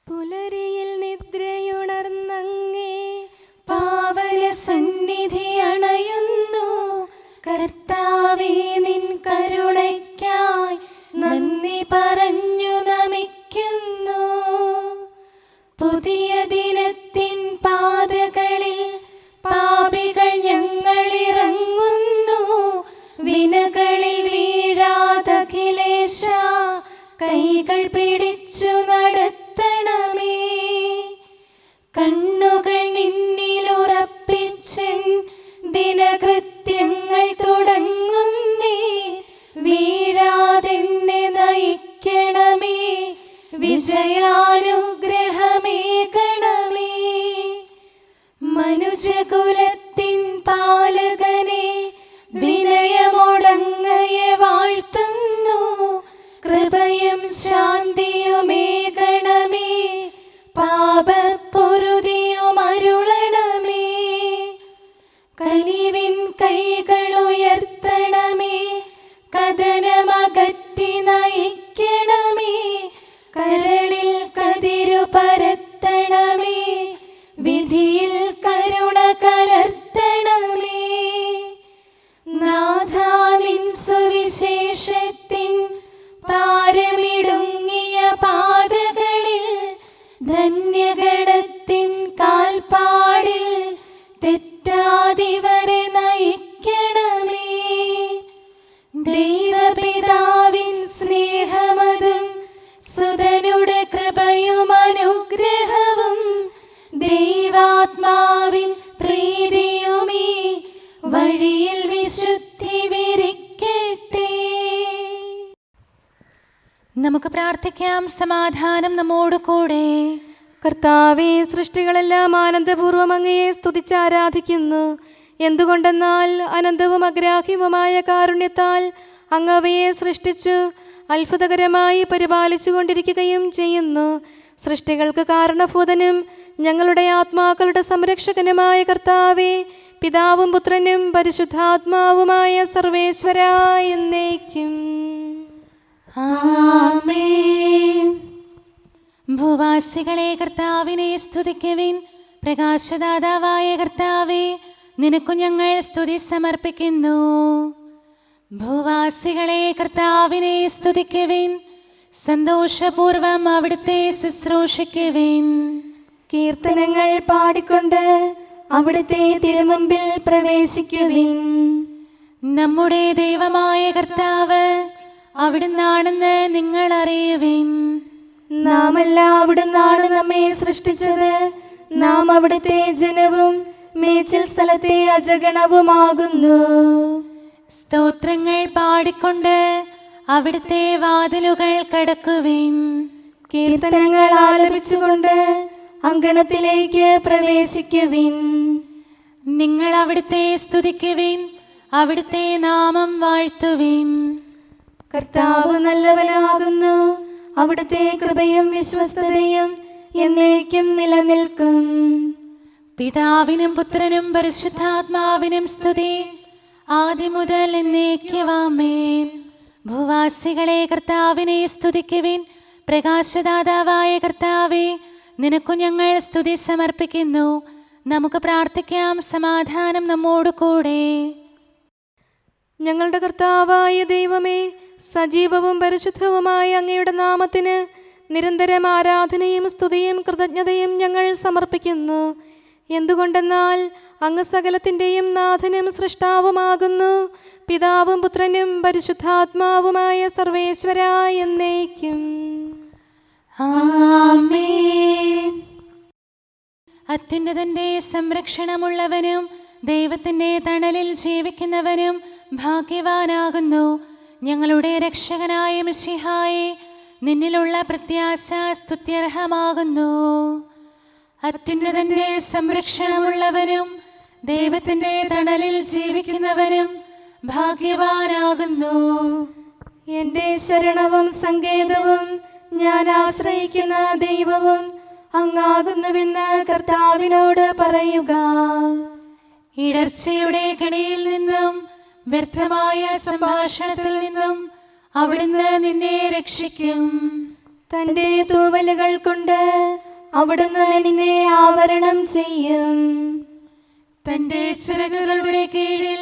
പുലരിയിൽ നിദ്രയുണർന്നങ്ങേ പാവന സന്നിധി അണയുന്നു. കർത്താവേ, നിൻ കരുണയ്ക്കായി നന്ദി പറഞ്ഞു നമിക്കുന്നു. പുതിയ ദിനത്തിൻ പാതകളിൽ പാപികൾ ഞങ്ങളിറങ്ങുന്നു. വിനകളിൽ വീഴാതഖിലേശ കൈകൾ പിടിച്ചു നടത്തണമേ. കണ്ണുകൾ നിന്നിലുറപ്പിച്ചൻ ദിനകൃത്യങ്ങൾ തുടങ്ങുന്നേ. വീഴാതെന്നെ നയിക്കണമേ, വിജയാനുഗ്രഹമേകണമേ. മനുജകുലത്തിൻ പാലകനെ വിനയമൊടങ്ങയെ വാഴ്ത്തുന്നു. കൃപയും ശാന്തിയുമേകണമേ, പാപപ്പൊറുതിയുമരുളണമേ. കനിവിൻ കൈകളുയർത്തണമേ, കഥനമകറ്റി നയിക്കണമേ. കരളിൽ കതിരു പരത്തണമേ, വിധിയിൽ കരുണ കലർത്തണമേ. നാഥാ, നിൻ സുവിശേഷത്തിൻ പാരമിടുങ്ങിയ പാതകളിൽ ധന്യഗണത്തിൻ കാൽപ്പാടിൽ തെറ്റാതിവരെ നയിക്കണമേ. ദൈവപിതാവിൻ സ്നേഹമതും സുതനുടെ കൃപയും അനുഗ്രഹവും ദൈവാത്മാവിൻ പ്രീതിയുമീ വഴിയിൽ വിശുദ്ധി വിരിക്കട്ടെ. നമുക്ക് പ്രാർത്ഥിക്കാം. സമാധാനം നമ്മോട് കൂടെ. കർത്താവേ, സൃഷ്ടികളെല്ലാം ആനന്ദപൂർവ്വം അങ്ങയെ സ്തുതിച്ച് ആരാധിക്കുന്നു. എന്തുകൊണ്ടെന്നാൽ അനന്തവും അഗ്രാഹ്യവുമായ കാരുണ്യത്താൽ അങ്ങ് അവയെ സൃഷ്ടിച്ചു അത്ഭുതകരമായി പരിപാലിച്ചു കൊണ്ടിരിക്കുകയും ചെയ്യുന്നു. സൃഷ്ടികൾക്ക് കാരണഭൂതനും ഞങ്ങളുടെ ആത്മാക്കളുടെ സംരക്ഷകനുമായ കർത്താവേ, പിതാവും പുത്രനും പരിശുദ്ധാത്മാവുമായ സർവേശ്വരാ എന്നേക്കും ആമേൻ. ഭൂവാസികളെ കർത്താവിനെ സ്തുതിക്കുവിൻ. പ്രകാശദാതാവായ കർത്താവേ, നിനക്കു ഞങ്ങൾ സ്തുതി സമർപ്പിക്കുന്നു. ഭൂവാസികളെ കർത്താവിനെ സ്തുതിക്കുവിൻ. സന്തോഷപൂർവം അവിടുത്തെ ശുശ്രൂഷിക്കുവിൻ. കീർത്തനങ്ങൾ പാടിക്കൊണ്ട് അവിടുത്തെ തിരുമുമ്പിൽ പ്രവേശിക്കുവിൻ. നമ്മുടെ ദൈവമായ കർത്താവ് അവിടുന്നാണെന്ന് നിങ്ങൾ അറിയുവിൻ. നാമല്ല അവിടുന്നാണ് നമ്മെ സൃഷ്ടിച്ചത്. നാം അവിടുത്തെ ജനവും മേച്ചിൽ സ്ഥലത്തെ അജഗണവുമാകുന്നു. സ്തോത്രങ്ങൾ പാടിക്കൊണ്ട് അവിടുത്തെ വാതിലുകൾ കടക്കുവിൻ. കീർത്തനങ്ങൾ ആലപിച്ചുകൊണ്ട് അങ്കണത്തിലേക്ക് പ്രവേശിക്കുവിൻ. നിങ്ങൾ അവിടുത്തെ സ്തുതിക്കുവിൻ, അവിടുത്തെ നാമം വാഴ്ത്തുവിൻ. കർത്താവ് നല്ലവനാകുന്നു. അവിടുത്തെ കൃപയും വിശ്വസ്തതയും എന്നേക്കും നിലനിൽക്കും. പിതാവിനും പുത്രനും പരിശുദ്ധാത്മാവിനും സ്തുതി, ആദ്യം മുതൽ എന്നേക്കും ആമേൻ. ഭൂവാസികളെ കർത്താവിനെ സ്തുതിക്കുവിൻ. പ്രകാശദാതാവായ കർത്താവേ, നിനക്കു ഞങ്ങൾ സ്തുതി സമർപ്പിക്കുന്നു. നമുക്ക് പ്രാർത്ഥിക്കാം. സമാധാനം നമ്മോട് കൂടെ. ഞങ്ങളുടെ കർത്താവായ ദൈവമേ, സജീവവും പരിശുദ്ധവുമായ അങ്ങയുടെ നാമത്തിന് നിരന്തരം ആരാധനയും സ്തുതിയും കൃതജ്ഞതയും ഞങ്ങൾ സമർപ്പിക്കുന്നു. എന്തുകൊണ്ടെന്നാൽ അങ്ങ് സകലത്തിൻ്റെയും നാഥനും സൃഷ്ടാവുമാകുന്നു. പിതാവും പുത്രനും പരിശുദ്ധാത്മാവുമായ സർവേശ്വരാ എന്നേക്കും ആമേൻ. അത്യുന്നതന്റെ സംരക്ഷണമുള്ളവനും ദൈവത്തിൻ്റെ തണലിൽ ജീവിക്കുന്നവനും ഭാഗ്യവാനാകുന്നു. ഞങ്ങളുടെ രക്ഷകനായ മിശിഹായേ, നിന്നിലുള്ള പ്രത്യാശ സ്തുത്യർഹമാകുന്നു. അത്യുന്നതന്റെ സംരക്ഷണമുള്ളവനും ദൈവത്തിൻ്റെ തണലിൽ ജീവിക്കുന്നവനും ഭാഗ്യവാനാകുന്നു. എൻ്റെ ശരണവും സങ്കേതവും ഞാൻ ആശ്രയിക്കുന്ന ദൈവവും അങ്ങാകുന്നുവെന്ന് കർത്താവിനോട് പറയുക. ഇടർച്ചയുടെ കണിയിൽ നിന്നും വ്യർത്ഥമായ സംഭാഷണത്തിൽ നിന്നും അവിടുന്ന് നിന്നെ രക്ഷിക്കും. തന്റെ തൂവലുകൾ കൊണ്ട് അവിടുന്ന് നിന്നെ ആവരണം ചെയ്യും. തന്റെ ചിറകുകളുടെ കീഴിൽ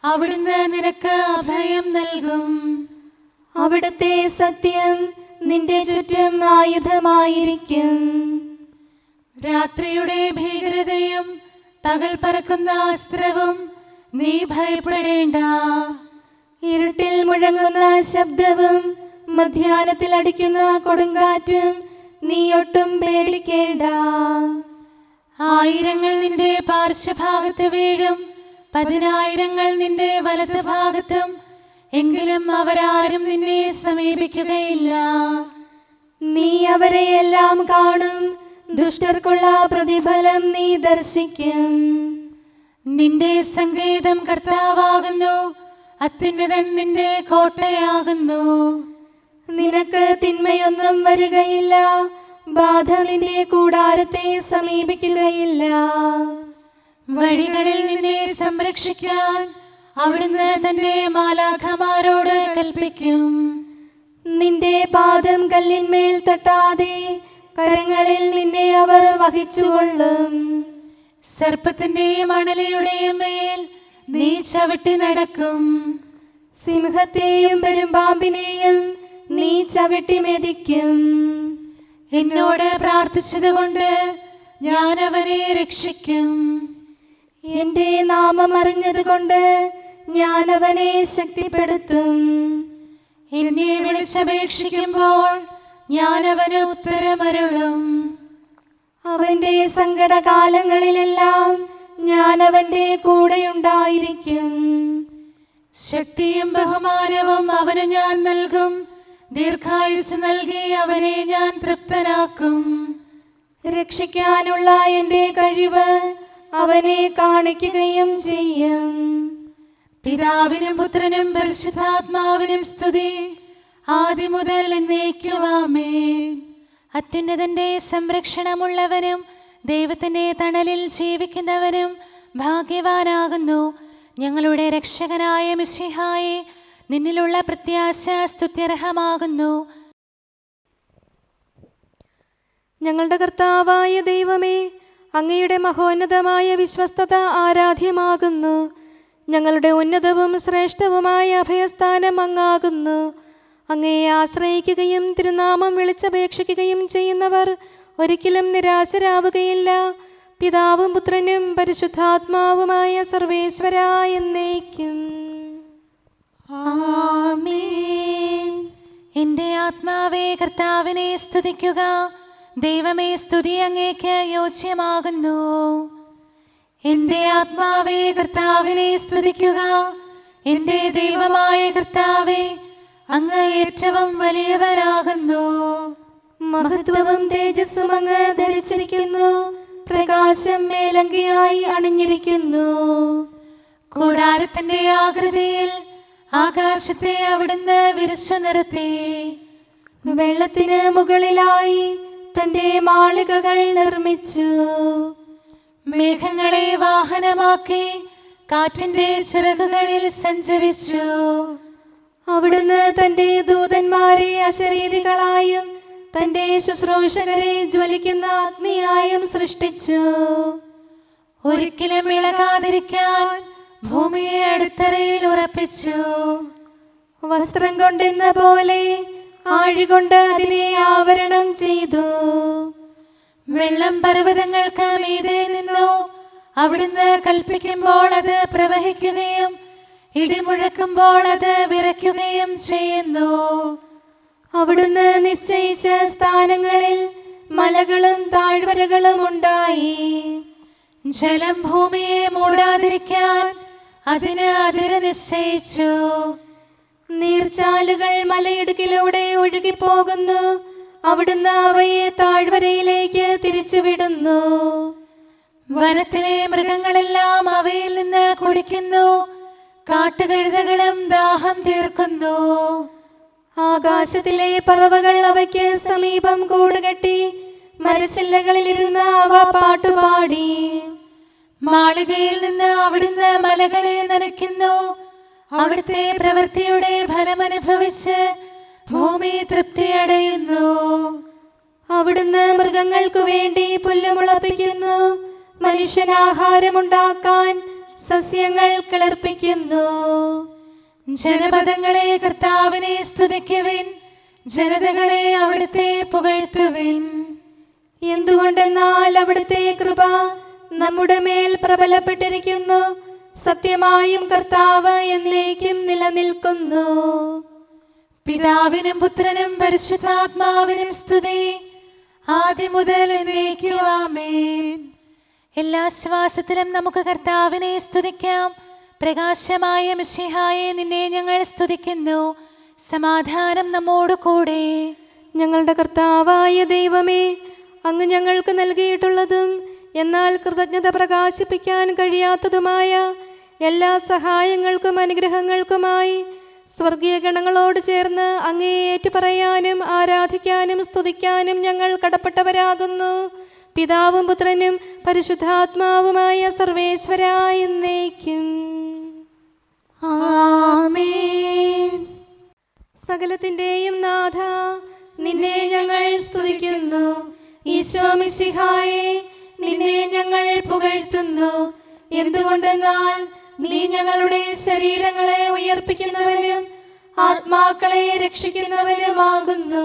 അവിടുന്ന് നിനക്ക് അഭയം നൽകും. അവിടുത്തെ സത്യം നിന്റെ ചുറ്റും ആയുധമായിരിക്കും. രാത്രിയുടെ ഭീകരതയും പകൽ പറക്കുന്ന അസ്ത്രവും നീ ഭയപ്പെടേണ്ട. ഇരുട്ടിൽ മുഴങ്ങുന്ന ശബ്ദവും മധ്യാഹ്നത്തിൽ അടിക്കുന്ന കൊടുങ്കാറ്റും നീ ഒട്ടും പേടിക്കേണ്ട. ആയിരങ്ങൾ നിന്റെ പാർശ്വഭാഗത്ത് വീഴും, 10,000 നിന്റെ വലത് ഭാഗത്തും, എങ്കിലും അവരാരും നിന്നെ സമീപിക്കുകയില്ല. നീ അവരെയെല്ലാം കാണും, ദുഷ്ടർക്കുള്ള പ്രതിഫലം നീ ദർശിക്കും. നിന്റെ സങ്കേതം കർത്താവാകുന്നു, അത്യുന്നതൻ നിന്റെ കോട്ടയാകുന്നു. നിനക്ക് തിന്മയൊന്നും വരികയില്ല, ബാധ നിന്റെ കൂടാരത്തെ സമീപിക്കുകയില്ല. വഴികളിൽ നിന്നെ സംരക്ഷിക്കാൻ അവിടുന്ന് തന്റെ മാലാഖമാരോട് കൽപ്പിക്കും. നിന്റെ പാദം കല്ലിന്മേൽ തട്ടാതെ കരങ്ങളിൽ നിന്നെ അവർ വഹിച്ചുകൊള്ളും. സർപ്പത്തിന്റെയും അണലിയുടെയും മേൽ നീ ചവിട്ടി നടക്കും. സിംഹത്തെയും പെരുമ്പാമ്പിനെയും നീ ചവിട്ടി മെതിക്കും. എന്നോട് പ്രാർത്ഥിച്ചതുകൊണ്ട് ഞാൻ അവനെ രക്ഷിക്കും. എന്റെ നാമം അറിഞ്ഞതുകൊണ്ട് ഞാൻ അവനെ ശക്തിപ്പെടുത്തും. എന്നെ വിളിച്ചപേക്ഷിക്കുമ്പോൾ ഞാൻ അവന് ഉത്തരമരുളും. അവന്റെ സങ്കടകാലങ്ങളിലെല്ലാം ഞാൻ അവന്റെ കൂടെയുണ്ടായിരിക്കും. ശക്തിയും ബഹുമാനവും അവന് ഞാൻ നൽകും. ദീർഘായുസ് നൽകി അവനെ ഞാൻ തൃപ്തനാക്കും. രക്ഷിക്കാനുള്ള എന്റെ കഴിവ് അവനെ കാണിക്കുകയും ചെയ്യും. പിതാവിനും പുത്രനും പരിശുദ്ധാത്മാവിനും സ്തുതി, ആദ്യം മുതൽ എന്നേക്കും ആമേൻ. അത്യുന്നതന്റെ സംരക്ഷണമുള്ളവനും ദൈവത്തിന്റെ തണലിൽ ജീവിക്കുന്നവനും ഭാഗ്യവാനാകുന്നു. ഞങ്ങളുടെ രക്ഷകനായ മിശിഹായേ, നിന്നിലുള്ള പ്രത്യാശ സ്തുത്യർഹമാകുന്നു. ഞങ്ങളുടെ കർത്താവായ ദൈവമേ, അങ്ങയുടെ മഹോന്നതമായ വിശ്വസ്തത ആരാധ്യമാകുന്നു. ഞങ്ങളുടെ ഉന്നതവും ശ്രേഷ്ഠവുമായ അഭയസ്ഥാനം അങ്ങാകുന്നു. അങ്ങയെ ആശ്രയിക്കുകയും തിരുനാമം വിളിച്ചപേക്ഷിക്കുകയും ചെയ്യുന്നവർ ഒരിക്കലും നിരാശരാവുകയില്ല. പിതാവും പുത്രനും പരിശുദ്ധാത്മാവുമായ സർവേശ്വരാ എന്നേക്കും ആമേൻ. എൻ്റെ ആത്മാവേ കർത്താവിനെ സ്തുതിക്കുക. ദൈവമേ, സ്തുതി അങ്ങേക്ക് യോജ്യമാകുന്നു. എൻ്റെ ആത്മാവേ കർത്താവിനെ സ്തുതിക്കുക. എൻ്റെ ദൈവമായ കർത്താവേ, അങ്ങ് ഏറ്റവും വലിയവനാകുന്നു. മഹത്വവും തേജസ്സും അങ്ങ് ധരിച്ചിരിക്കുന്നു. പ്രകാശം മേലങ്കിയായി അണിഞ്ഞിരിക്കുന്നു. കൂടാരത്തിന്റെ ആകൃതിയിൽ ആകാശത്തെ അവിടുന്ന് വിരിച്ചു നിർത്തി. വെള്ളത്തിന് മുകളിലായി തന്റെ മാളികകൾ നിർമ്മിച്ചു. മേഘങ്ങളെ വാഹനമാക്കി കാറ്റിന്റെ ചിറകുകളിൽ സഞ്ചരിച്ചു. അവിടുന്ന് തന്റെ ദൂതന്മാരെ അശരീരികളായും തന്റെ ശുശ്രൂഷകരെ ജ്വലിക്കുന്ന അഗ്നിയായും സൃഷ്ടിച്ചു. ഒരിക്കലും ഇളകാതിരിക്കാൻ ഭൂമിയെ അടിത്തറയിൽ ഉറപ്പിച്ചു. വസ്ത്രം കൊണ്ടെന്ന പോലെ ആഴികൊണ്ട് അതിനെ ആവരണം ചെയ്തു. വെള്ളം പർവ്വതങ്ങൾക്ക് മീതെ നിന്നു. അവിടുന്ന് കൽപ്പിക്കുമ്പോൾ അത് പ്രവഹിക്കുകയും ഇടിമുഴക്കുമ്പോൾ അത് വിറയ്ക്കുകയും ചെയ്യുന്നു. അവിടുന്ന് നിശ്ചയിച്ച സ്ഥാനങ്ങളിൽ മലകളും താഴ്വരകളും ഉണ്ടായി. ജലം ഭൂമിയെ മൂടാതിരിക്കാൻ അതിന് അതിര് നിശ്ചയിച്ചു. നീർച്ചാലുകൾ മലയിടുക്കിലൂടെ ഒഴുകിപ്പോകുന്നു. അവിടുന്ന് അവയെ താഴ്വരയിലേക്ക് തിരിച്ചുവിടുന്നു. വനത്തിലെ മൃഗങ്ങളെല്ലാം അവയിൽ നിന്ന് കുടിക്കുന്നു. കാട്ടുകഴുതകളും ദാഹം തീർക്കുന്നു. ആകാശത്തിലെ പറവകൾ അവയ്ക്ക് സമീപം കൂടുകെട്ടി മരച്ചില്ലകളിലിരുന്ന് അവ പാട്ടുപാടി. മാളികയിൽ നിന്ന് അവിടുന്ന് മലകളെ നനയ്ക്കുന്നു. അവിടുത്തെ പ്രവൃത്തിയുടെ ഫലമനുഭവിച്ച് ഭൂമി തൃപ്തിയടയുന്നു. മൃഗങ്ങൾക്കു വേണ്ടി പുല്ല് മുളപ്പിക്കുന്നു. മനുഷ്യനാഹാരമുണ്ടാക്കാൻ സസ്യങ്ങൾ കിളിർപ്പിക്കുന്നു. ജനപദങ്ങളെ കർത്താവിനെ സ്തുതിക്കുവിൻ, ജനതകളെ അവിടുത്തെ പുകഴ്ത്തുവിൻ. എന്തുകൊണ്ടെന്നാൽ അവിടുത്തെ കൃപ നമ്മുടെ മേൽ പ്രബലപ്പെട്ടിരിക്കുന്നു. സത്യമായും കർത്താവ് എന്നേക്കും നിലനിൽക്കുന്നു. പിതാവിനും പുത്രനും പരിശുദ്ധാത്മാവിനും സ്തുതി, ആദ്യം മുതൽ എന്നേക്കും ആമേൻ. എല്ലാ ശ്വാസത്തിലും നമുക്ക് കർത്താവിനെ സ്തുതിക്കാം. പ്രകാശമായ മിശിഹായെ, നിന്നെ ഞങ്ങൾ സ്തുതിക്കുന്നു. സമാധാനം നമ്മോട് കൂടെ. ഞങ്ങളുടെ കർത്താവായ ദൈവമേ, അങ്ങ് ഞങ്ങൾക്ക് നൽകിയിട്ടുള്ളതും എന്നാൽ കൃതജ്ഞത പ്രകാശിപ്പിക്കാൻ കഴിയാത്തതുമായ എല്ലാ സഹായങ്ങൾക്കും അനുഗ്രഹങ്ങൾക്കുമായി സ്വർഗീയ ഗണങ്ങളോട് ചേർന്ന് അങ്ങേ ഏറ്റുപറയാനും ആരാധിക്കാനും സ്തുതിക്കാനും ഞങ്ങൾ കടപ്പെട്ടവരാകുന്നു. പിതാവും പുത്രനും പരിശുദ്ധാത്മാവുമായ സർവേശ്വരായ എന്നേക്കും ആമേൻ. സകലത്തിന്റെയും നാഥ, നിന്നെ ഞങ്ങൾ സ്തുതിക്കുന്നു. ഈശോ മിശിഹായെ, നിന്നെ ഞങ്ങൾ പുകഴ്ത്തുന്നു. എന്തുകൊണ്ടെന്നാൽ നീ ഞങ്ങളുടെ ശരീരങ്ങളെ ഉയർപ്പിക്കുന്നവനും ആത്മാക്കളെ രക്ഷിക്കുന്നവനുമാകുന്നു.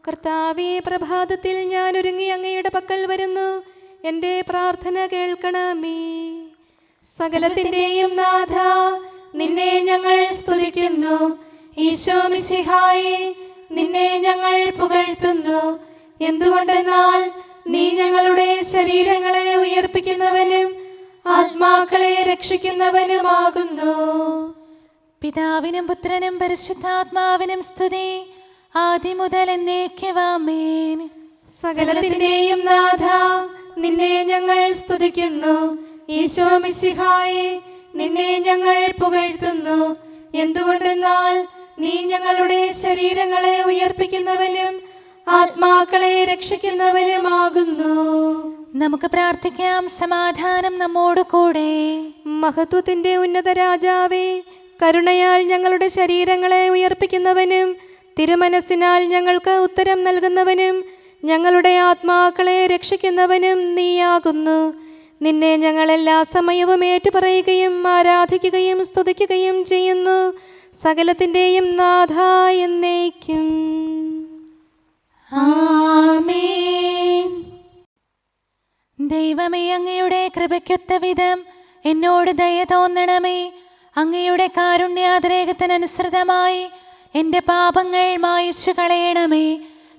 കർത്താവേ, പ്രഭാതത്തിൽ ഞാൻ ഒരുങ്ങി അങ്ങയുടെ പക്കൽ വരുന്നു. എൻ്റെ പ്രാർത്ഥന കേൾക്കണമേ. സകലത്തിന്റെയും നാഥ, നിന്നെ ഞങ്ങൾ സ്തുതിക്കുന്നു. ഈശോ മിശിഹായെ, നിന്നെ ഞങ്ങൾ പുകഴ്ത്തുന്നു. എന്തുകൊണ്ടെന്നാൽ നീ ഞങ്ങളുടെ ശരീരങ്ങളെ ഉയർപ്പിക്കുന്നവനും ആത്മാക്കളെ രക്ഷിക്കുന്നവനുമാകുന്നു. പിതാവിനും പുത്രനും പരിശുദ്ധാത്മാവിനും സ്തുതി, ആദ്യം മുതൽ എന്നേക്കും ആമേൻ. സകലത്തിന്റെയും നാഥ, നിന്നെ ഞങ്ങൾ സ്തുതിക്കുന്നു. ഈശോ മിശിഹായെ, നിന്നെ ഞങ്ങൾ പുകഴ്ത്തുന്നു. എന്തുകൊണ്ടെന്നാൽ നീ ഞങ്ങളുടെ ശരീരങ്ങളെ ഉയർപ്പിക്കുന്നവനും ആത്മാക്കളെ രക്ഷിക്കുന്നവനുമാകുന്നു. നമുക്ക് പ്രാർത്ഥിക്കാം. സമാധാനം നമ്മോട് കൂടെ. മഹത്വത്തിന്റെ ഉന്നത രാജാവേ, കരുണയാൽ ഞങ്ങളുടെ ശരീരങ്ങളെ ഉയർപ്പിക്കുന്നവനും തിരുമനസ്സിനാൽ ഞങ്ങൾക്ക് ഉത്തരം നൽകുന്നവനും ഞങ്ങളുടെ ആത്മാക്കളെ രക്ഷിക്കുന്നവനും നീയാകുന്നു. നിന്നെ ഞങ്ങൾ എല്ലാ സമയവും ഏറ്റുപറയുകയും ആരാധിക്കുകയും സ്തുതിക്കുകയും ചെയ്യുന്നു. സകലത്തിന്റെയും നാഥ എന്നേക്കും ആമേൻ. ദൈവമേ, അങ്ങയുടെ കൃപയ്ക്കൊത്ത വിധം എന്നോട് ദയ തോന്നണമേ. അങ്ങയുടെ കാരുണ്യാതിരേകത്തിനനുസൃതമായി എൻ്റെ പാപങ്ങൾ മായിച്ചു കളയണമേ.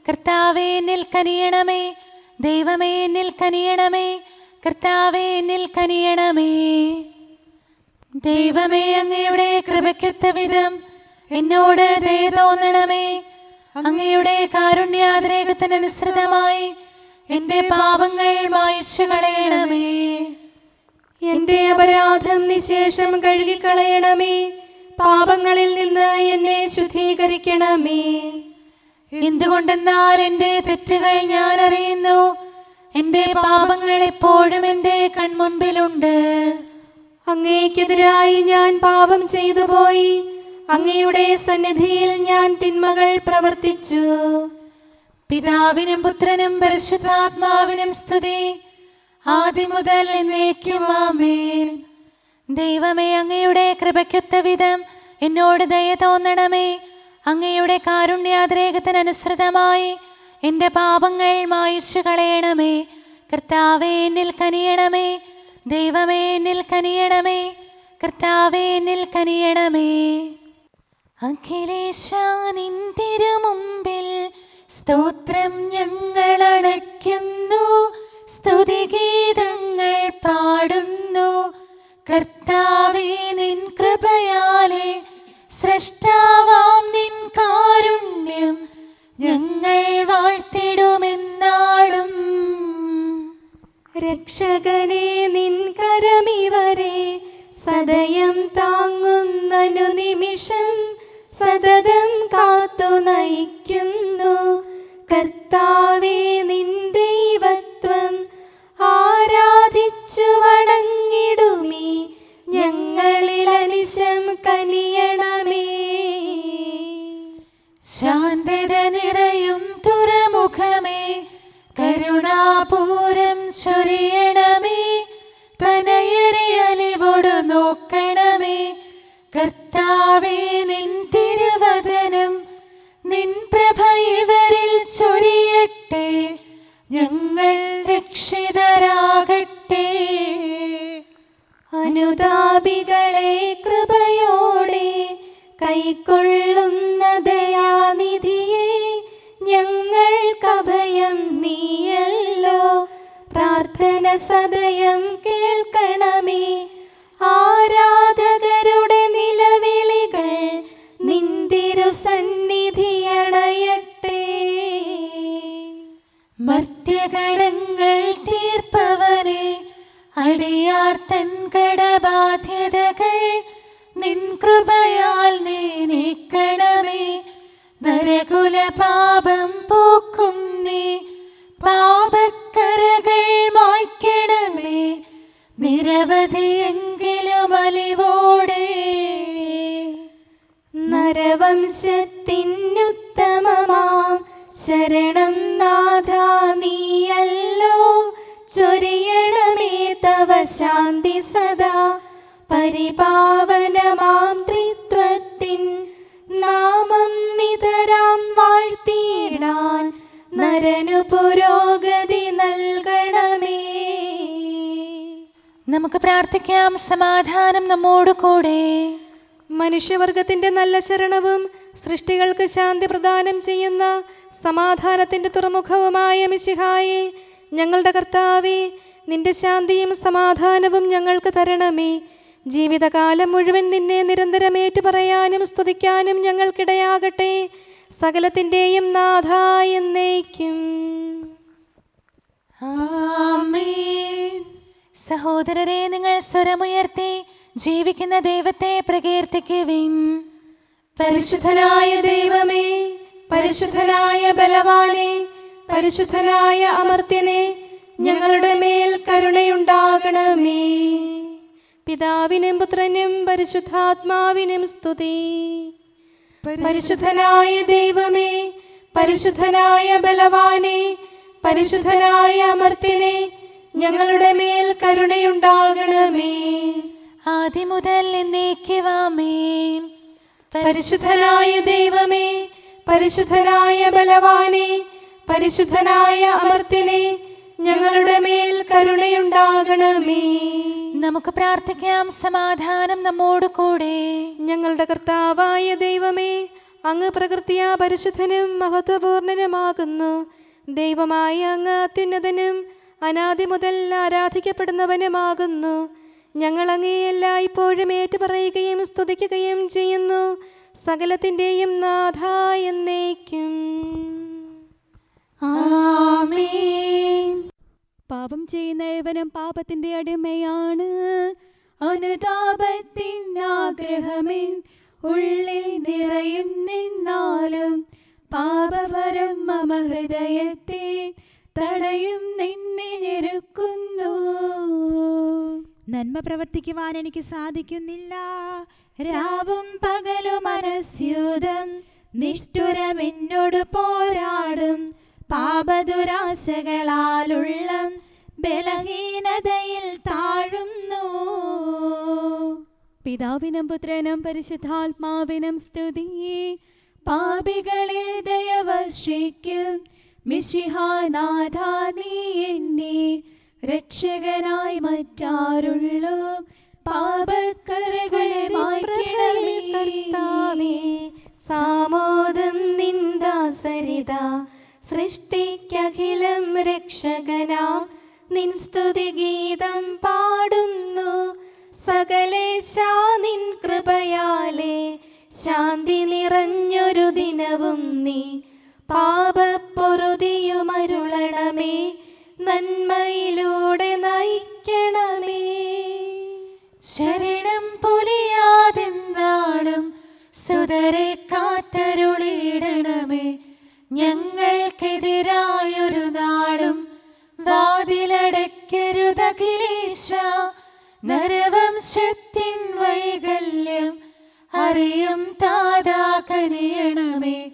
കർത്താവേ, എന്നിൽ കനിയണമേ. ദൈവമേ, എന്നിൽ കനിയണമേ. കർത്താവേ, എന്നിൽ കനിയണമേ. ദൈവമേ, അങ്ങയുടെ കൃപയ്ക്കൊത്ത വിധം എന്നോട് ദയ തോന്നണമേ. അങ്ങയുടെ കാരുണ്യാതിരേകത്തിനനുസൃതമായി എൻ്റെ പാപങ്ങൾ മായിച്ചു കളയണമേ. എൻ്റെ അപരാധം നിശേഷം കഴുകിക്കളയണമേ. പാപങ്ങളിൽ നിന്ന് എന്നെ ശുദ്ധീകരിക്കണമേ. എന്തുകൊണ്ടെന്നാൽ എൻ്റെ തെറ്റുകൾ ഞാൻ അറിയുന്നു. എൻ്റെ പാപങ്ങൾ എപ്പോഴും എൻ്റെ കൺമുൻപിലുണ്ട്. അങ്ങേക്കെതിരായി ഞാൻ പാപം ചെയ്തു പോയി. അങ്ങയുടെ സന്നിധിയിൽ ഞാൻ തിന്മകൾ പ്രവർത്തിച്ചു. പിതാവിനും പുത്രനും പരിശുദ്ധാത്മാവിനും സ്തുതി, ആദ്യം മുതൽ എന്നേക്കും ആമേൻ. ദൈവമേ, അങ്ങയുടെ കൃപയ്ക്കൊത്ത വിധം എന്നോട് ദയ തോന്നണമേ. അങ്ങയുടെ കാരുണ്യാതിരേകത്തിനനുസൃതമായി എൻ്റെ പാപങ്ങൾ മായിച്ചു കളയണമേ. കർത്താവേ, എന്നിൽ കനിയണമേ. ദൈവമേ, എന്നിൽ കനിയണമേ. കർത്താവേ, എന്നിൽ കനിയണമേ. അഖിലേശാ, നിൻ തിരുമുമ്പിൽ സ്തോത്രം ഞങ്ങൾ അണയ്ക്കുന്നു. സ്തുതിഗീതങ്ങൾ പാടുന്നു. കർത്താവേ, നിൻ കൃപയാലെ സ്രഷ്ടാവാം നിൻ കാരുണ്യം ഞങ്ങൾ വാഴ്ത്തിടുമെന്നാളും. രക്ഷകനെ, നിൻ കരമിവരെ സദയം താങ്ങുന്നനു നിമിഷം സതതം കാത്തു നയിക്കുന്നു. കർത്താവേ, നിൻ ദൈവത്വം ആരാധിച്ചു വണങ്ങിടുമീ ഞങ്ങളിൽ അനിശം കനിയണമേ. ശാന്തത നിറയും തുറമുഖമേ, കരുണ ശരണം നീയല്ലോ. പ്രാർത്ഥന സദയം കേൾക്കണമേ. ആരാധകരുടെ നിലവിളികൾ നിന്തിരു സന്നിധിയണയട്ടെ. മർത്യകടങ്ങൾ തീർപ്പവനെ, അടിയാർ തൻ കടബാധ്യതകൾ നിൻ കൃപയാൽ നീ നീക്കണമേ. നരകുല പാപം പോക്കും നീ, പാപക്കരകൾ മായ്ക്കണമേ. നിരവധിയെങ്കിലും അലിവോടെ നരവംശത്തിനുത്തമമാം ശരണം നാഥ നീയല്ലോ. ചൊരിയണമേ തവ ശാന്തി സദാ. പരിപാവനമാം ത്രിത്വത്തിൻ നാമം നിതരാം വാഴ്ത്തിയിടാൻ നരനു പുരോഗതി നൽകണമേ. നമുക്ക് പ്രാർത്ഥിക്കാം. സമാധാനം നമ്മോട് കൂടെ. മനുഷ്യവർഗത്തിന്റെ നല്ല ശരണവും സൃഷ്ടികൾക്ക് ശാന്തി പ്രദാനം ചെയ്യുന്ന സമാധാനത്തിന്റെ തുറമുഖവുമായ മിശിഹായേ, ഞങ്ങളുടെ കർത്താവേ, നിന്റെ ശാന്തിയും സമാധാനവും ഞങ്ങൾക്ക് തരണമേ. ജീവിതകാലം മുഴുവൻ നിന്നെ നിരന്തരം ഏറ്റുപറയാനും സ്തുതിക്കാനും ഞങ്ങൾക്കിടയാകട്ടെ. സകലത്തിൻ്റെയും നാഥ എന്നേക്കും. ആമേൻ. സഹോദരരെ, നിങ്ങൾ സ്വരമുയർത്തി ജീവിക്കുന്ന ദൈവത്തെ പ്രകീർത്തിക്കുവിൻ. പരിശുദ്ധനായ ദൈവമേ, പരിശുദ്ധനായ ബലവാനെ, പരിശുദ്ധനായ അമർത്യനെ, ഞങ്ങളുടെ മേൽ കരുണയുണ്ടാകണമേ. പിതാവിനും പുത്രനും പരിശുദ്ധാത്മാവിനും സ്തുതി. പരിശുദ്ധനായ ദൈവമേ, പരിശുദ്ധനായ ബലവാനെ, പരിശുദ്ധനായ അമർത്യനെ, ഞങ്ങളുടെ മേൽ കരുണയുണ്ടാകണമേ. ആദ്യം മുതൽ എന്നേക്കുമാമേൻ. പരിശുദ്ധനായ ദൈവമേ, പരിശുദ്ധനായ ബലവാനെ, പരിശുദ്ധനായ അമർത്യനെ, ഞങ്ങളുടെ മേൽ കരുണയുണ്ടാകണമേ. നമുക്ക് പ്രാർത്ഥിക്കാം. സമാധാനം നമ്മോട് കൂടെ. ഞങ്ങളുടെ കർത്താവായ ദൈവമേ, അങ്ങ് പ്രകൃതിയാ പരിശുദ്ധനും മഹത്വപൂർണനുമാകുന്നു. ദൈവമായ അങ്ങ് അത്യുന്നതനും അനാദി മുതൽ ആരാധിക്കപ്പെടുന്നവനുമാകുന്നു. ഞങ്ങൾ അങ്ങേ എല്ലായ്പ്പോഴും ഏറ്റുപറയുകയും സ്തുതിക്കുകയും ചെയ്യുന്നു. സകലത്തിൻ്റെയും നാഥ എന്നേക്കും. ആമേൻ. പാപം ചെയ്യുന്ന ഏവനും പാപത്തിന്റെ അടിമയാണ്. അനുതാപത്തിൻ ആഗ്രഹമിൻ ഉള്ളിൽ നിറയും നിന്നാലും പാപപരം മമ ഹൃദയത്തെ തടയും നിന്നെ ഞെരുക്കുന്നു. നന്മ പ്രവർത്തിക്കുവാൻ എനിക്ക് സാധിക്കുന്നില്ല. രാവും പകലും മനസ്യൂതം നിഷ്ഠുരം എന്നോട് പോരാടും. പാപദുരാശകളാലുള്ള ബലഹീനതയിൽ താഴുന്നു. പിതാവിനും പുത്രനും പരിശുദ്ധാത്മാവിനും സ്തുതി. പാപികളിൽ ദയവർഷിക്കും മിശിഹാനാഥ, നീ എന്നെ രക്ഷകനായി മറ്റാരുള്ളൂ. പാപക്കറകളെ മായ്ക്കണമേ. സാമോദം നിന്ദാസരിത സൃഷ്ടിക്കഖിലം രക്ഷകനാം നിൻ സ്തുതിഗീതം പാടുന്നു. സകലേശാ നിൻ കൃപയാലേ ശാന്തി നിറഞ്ഞൊരു ദിനവും നീ പാപപ്പൊറുതിയുമരുളണമേ. നന്മയിലൂടെ നയിക്കണമേ. ശരണം പൊലിയാതെന്നാളും സുതരെ കാത്തരുളിയിടണമേ. ഞങ്ങൾക്കെതിരായൊരു നാളും വാതിലടയ്ക്കരുതഖിലേശ. നരവംശത്തിൻ വൈകല്യം അറിയും താതാ കനിയണമേ.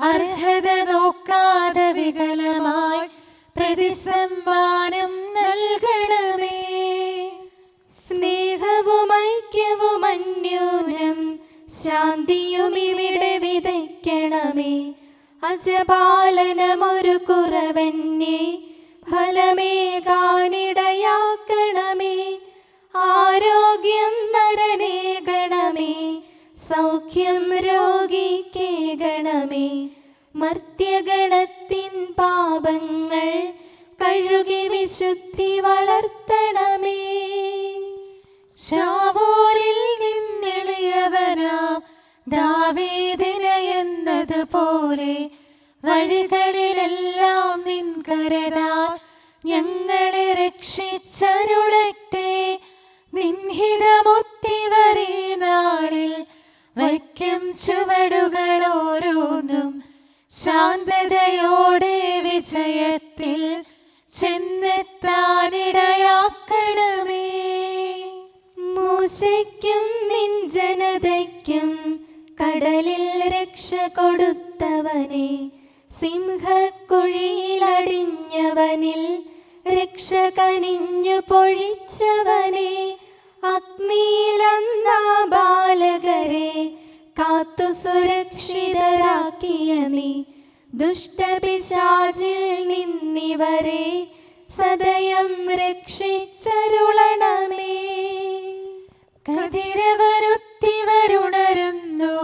അർഹത നോക്കാതെ വികലമായി പ്രതിസമ്മാനം നൽകണമേ. സ്നേഹവും ഐക്യവും അന്യോന്യം ശാന്തിയും ഇവിടെ വിതയ്ക്കണമേ. അജപാലനമൊരു കുറവന്നെ ഫലമേകാനിടയാക്കണമേ. ആരോഗ്യം നരനേകണമേ, സൗഖ്യം രോഗിക്കേകണമേ. മർത്യഗണത്തിൻ പാപങ്ങൾ കഴുകി വിശുദ്ധി വളർത്തണമേ. ശാവൂരിൽ നിന്നെളിയവനാം ദാവീദിന് എന്നതുപോലെ വഴികളിലെല്ലാം നിൻ കരതാൽ ഞങ്ങളെ രക്ഷിച്ചരുളട്ടെ. നിൻഹിതമൊത്തിവരീ നാളിൽ വയ്ക്കും ചുവടുകൾ ഓരോന്നും ശാന്തതയോടെ വിജയത്തിൽ ചെന്നെത്താനിടയാക്കണമേ. മൂശയ്ക്കും നിൻ ജനതയ്ക്കും കടലിൽ രക്ഷ കൊടുത്തവനെ, സിംഹക്കുഴിയിലടിഞ്ഞവനിൽ രക്ഷ കനിഞ്ഞു പൊഴിച്ചവനെ, അഗ്നിയിലന്നാ ബാലകരെ കാത്തു സുരക്ഷിതരാക്കിയ നീ, ദുഷ്ടപിശാചിൽ നിന്നിവരെ സദയം രക്ഷിച്ചരുളണമേ. കതിരവരുത്തിവരുണരുന്നു,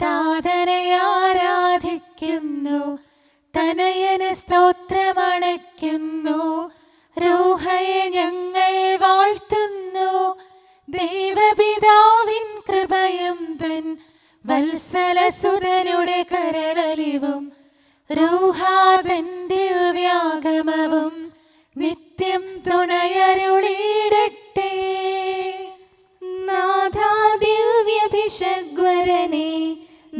താതനെ ആരാധിക്കുന്നു, തനയന് സ്തോത്രമണയ്ക്കുന്നു, റൂഹയെ ഞങ്ങൾ വാഴ്ത്തുന്നു. ദൈവപിതാവിൻ കൃപയും തൻ വത്സലസുതനുടെ കരളലിവും റൂഹാതൻ ദിവ്യാഗമവും നിത്യം തുണയരുളിയിടട്ടെ. നാഥാ ദിവ്യഭിഷഗ്വരനെ,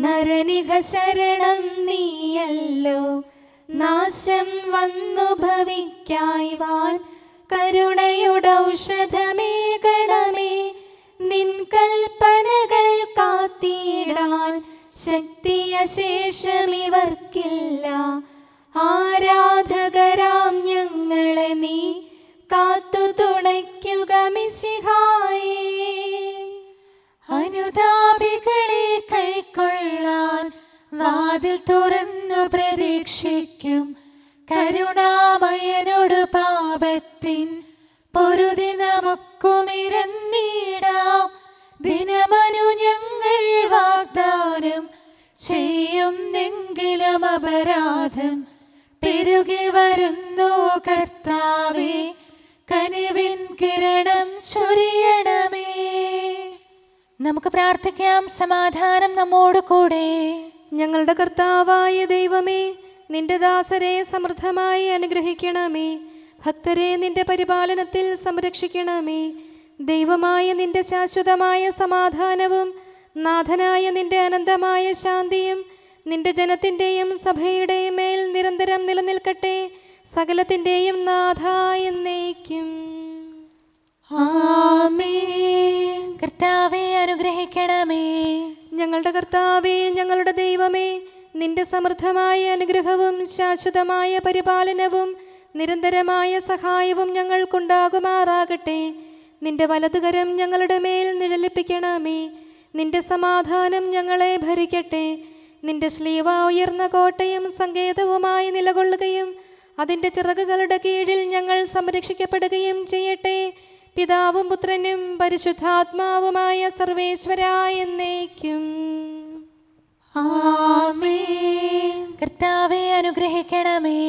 നരനിക ശരണം നീയല്ലോ. നാശം വന്നു ഭവിക്കായ്വാൻ കരുണയുടൗഷധമേകണമേ. നിൻ കൽപ്പനകൾ കാത്തിടാൻ ശക്തിയശേഷമിവർക്കില്ല. ആരാധകരാം ഞങ്ങളെ നീ കാത്തു തുണയ്ക്കുക മിശിഹായേ. അനുതാപികളെ കൈക്കൊള്ളാൻ വാതിൽ തുറന്നു പ്രതീക്ഷിക്കും കരുണാമയനോട് പാപത്തിൻ പൊറുതി നമുക്കുമിരന്നിടാം. ദിനമനു ഞങ്ങൾ വാഗ്ദാനം ചെയ്യുന്നെങ്കിലും അപരാധം പെരുകി വരുന്നു. കർത്താവേ, കനിവിൻ കിരണം ചൊരിയണമേ. നമുക്ക് പ്രാർത്ഥിക്കാം. സമാധാനം നമ്മോട് കൂടെ. ഞങ്ങളുടെ കർത്താവായ ദൈവമേ, നിന്റെ ദാസരെ സമൃദ്ധമായി അനുഗ്രഹിക്കണമേ. ഭക്തരെ നിന്റെ പരിപാലനത്തിൽ സംരക്ഷിക്കണമേ. ദൈവമായ നിന്റെ ശാശ്വതമായ സമാധാനവും നാഥനായ നിന്റെ അനന്തമായ ശാന്തിയും നിന്റെ ജനത്തിൻ്റെയും സഭയുടെയും മേൽ നിരന്തരം നിലനിൽക്കട്ടെ. സകലത്തിൻ്റെയും നാഥ എന്നേക്കും. ആമേൻ. കർത്താവേ, അനുഗ്രഹിക്കണമേ. ഞങ്ങളുടെ കർത്താവേ, ഞങ്ങളുടെ ദൈവമേ, നിന്റെ സമൃദ്ധമായ അനുഗ്രഹവും ശാശ്വതമായ പരിപാലനവും നിരന്തരമായ സഹായവും ഞങ്ങൾക്കുണ്ടാകുമാറാകട്ടെ. നിന്റെ വലതുകരം ഞങ്ങളുടെ മേൽ നിഴലിപ്പിക്കണമേ. നിന്റെ സമാധാനം ഞങ്ങളെ ഭരിക്കട്ടെ. നിന്റെ ശ്ലീവ ഉയർന്ന കോട്ടയും സങ്കേതവുമായി നിലകൊള്ളുകയും അതിൻ്റെ ചിറകുകളുടെ കീഴിൽ ഞങ്ങൾ സംരക്ഷിക്കപ്പെടുകയും ചെയ്യട്ടെ. പിതാവും പുത്രനും പരിശുദ്ധാത്മാവുമായ സർവേശ്വരായ എന്നേക്കും. ആമേൻ. കർത്താവേ, അനുഗ്രഹിക്കണമേ.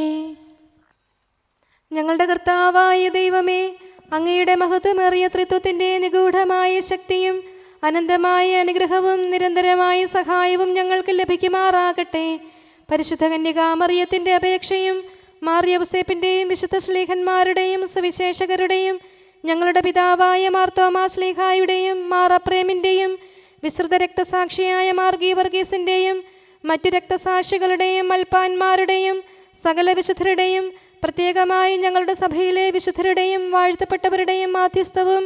ഞങ്ങളുടെ കർത്താവായ ദൈവമേ, അങ്ങയുടെ മഹത്വമേറിയ ത്രിത്വത്തിൻ്റെ നിഗൂഢമായ ശക്തിയും അനന്തമായ അനുഗ്രഹവും നിരന്തരമായ സഹായവും ഞങ്ങൾക്ക് ലഭിക്കുമാറാകട്ടെ. പരിശുദ്ധ കന്യകാമറിയത്തിൻ്റെ അപേക്ഷയും മാർ യൗസേപ്പിൻ്റെയും വിശുദ്ധ ശ്ലീഹന്മാരുടെയും സുവിശേഷകരുടെയും ഞങ്ങളുടെ പിതാവായ മാർ തോമാ ശ്ലീഹായുടെയും മാർ അപ്രേമിൻ്റെയും വിശുദ്ധ രക്തസാക്ഷിയായ മാർ ഗീവർഗീസിൻ്റെയും മറ്റു രക്തസാക്ഷികളുടെയും മൽപ്പാന്മാരുടെയും സകല വിശുദ്ധരുടെയും പ്രത്യേകമായി ഞങ്ങളുടെ സഭയിലെ വിശുദ്ധരുടെയും വാഴ്ത്തപ്പെട്ടവരുടെയും മാധ്യസ്ഥവും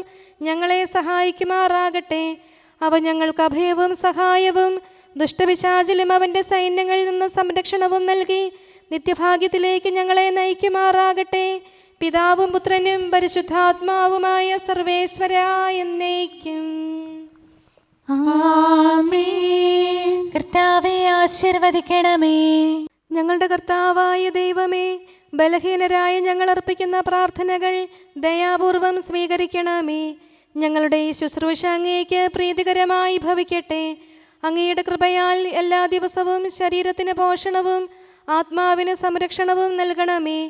ഞങ്ങളെ സഹായിക്കുമാറാകട്ടെ. അവ ഞങ്ങൾക്ക് അഭയവും സഹായവും ദുഷ്ടപിശാചിലും അവൻ്റെ സൈന്യങ്ങളിൽ നിന്ന് സംരക്ഷണവും നൽകി നിത്യഭാഗ്യത്തിലേക്ക് ഞങ്ങളെ നയിക്കുമാറാകട്ടെ. പിതാവും പുത്രനും പരിശുദ്ധാത്മാവുമായ സർവേശ്വരായ എന്നേക്കും. ആമേൻ. കർത്താവേ, ആശീർവദിക്കണമേ. ഞങ്ങളുടെ കർത്താവായ ദൈവമേ, ബലഹീനരായ ഞങ്ങൾ അർപ്പിക്കുന്ന പ്രാർത്ഥനകൾ ദയാപൂർവം സ്വീകരിക്കണമേ. ഞങ്ങളുടെ ഈ ശുശ്രൂഷ അങ്ങേക്ക് പ്രീതികരമായി ഭവിക്കട്ടെ. അങ്ങയുടെ കൃപയാൽ എല്ലാ ദിവസവും ശരീരത്തിന് പോഷണവും ആത്മാവിന് സംരക്ഷണവും നൽകണമേ.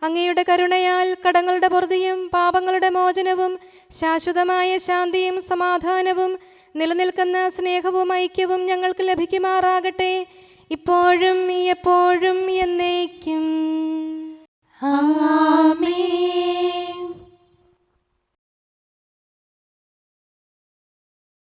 അങ്ങയുടെ കരുണയാൽ കടങ്ങളുടെ പൊറുതിയും പാപങ്ങളുടെ മോചനവും ശാശ്വതമായ ശാന്തിയും സമാധാനവും നിലനിൽക്കുന്ന സ്നേഹവും ഐക്യവും ഞങ്ങൾക്ക് ലഭിക്കുമാറാകട്ടെ, ഇപ്പോഴും എപ്പോഴും എന്നേക്കും. ആമേൻ.